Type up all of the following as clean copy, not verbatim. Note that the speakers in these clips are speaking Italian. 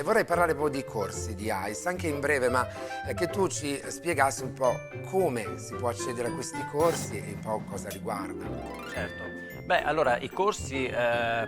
Vorrei parlare un po' di corsi di ICE, anche in breve, ma che tu ci spiegassi un po' come si può accedere a questi corsi e un po' cosa riguardano. Certo. Beh, allora i corsi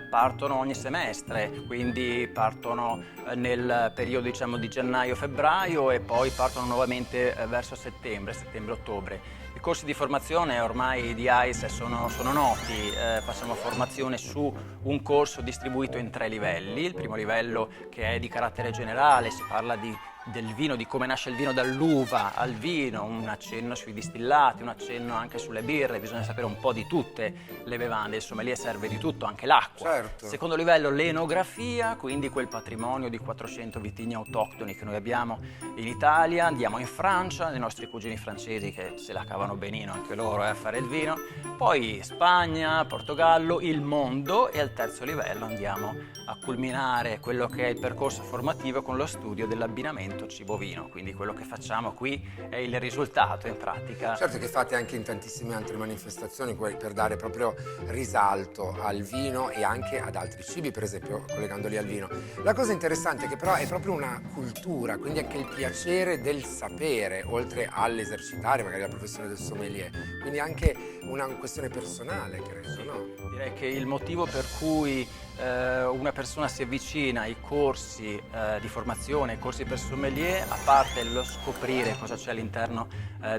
partono ogni semestre, quindi partono nel periodo diciamo di gennaio-febbraio e poi partono nuovamente verso settembre-ottobre. I corsi di formazione ormai di ICE sono noti, facciamo formazione su un corso distribuito in 3 livelli. Il primo livello, che è di carattere generale, si parla del vino, di come nasce il vino dall'uva al vino, un accenno sui distillati, un accenno anche sulle birre, bisogna sapere un po' di tutte le bevande, il sommelier serve di tutto, anche l'acqua. Certo. Secondo livello l'enografia, quindi quel patrimonio di 400 vitigni autoctoni che noi abbiamo in Italia, andiamo in Francia, i nostri cugini francesi che se la cavano benino anche loro a fare il vino, poi Spagna, Portogallo, il mondo, e al terzo livello andiamo a culminare quello che è il percorso formativo con lo studio dell'abbinamento cibo-vino, quindi quello che facciamo qui è il risultato in pratica. Certo che fate anche in tantissime altre manifestazioni per dare proprio risalto al vino e anche ad altri cibi, per esempio collegandoli al vino. La cosa interessante è che però è proprio una cultura, quindi anche il piacere del sapere, oltre all'esercitare magari la professione del sommelier, quindi anche una questione personale, credo, no? Direi che il motivo per cui una persona si avvicina ai corsi di formazione, ai corsi per sommelier, a parte lo scoprire cosa c'è all'interno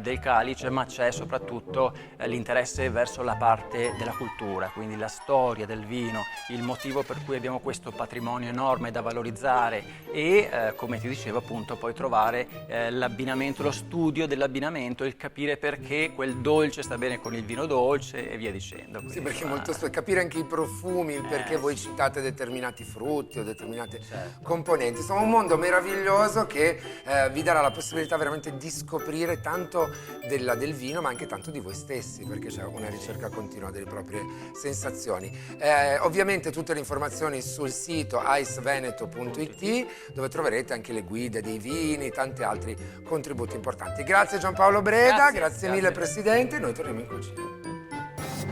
del calice, ma c'è soprattutto l'interesse verso la parte della cultura, quindi la storia del vino, il motivo per cui abbiamo questo patrimonio enorme da valorizzare e, come ti dicevo appunto, poi trovare l'abbinamento, lo studio dell'abbinamento, il capire perché quel dolce sta bene con il vino dolce e via dicendo. Sì, perché molto capire anche i profumi, il perché voi sì. citate determinati frutti o determinate componenti. Insomma, un mondo meraviglioso che vi darà la possibilità veramente di scoprire tanto del vino, ma anche tanto di voi stessi, perché c'è una ricerca continua delle proprie sensazioni. Ovviamente tutte le informazioni sul sito iceveneto.it, dove troverete anche le guide dei vini, tanti altri contributi importanti. Grazie Giampaolo Breda, grazie mille Presidente, noi torniamo in cucina.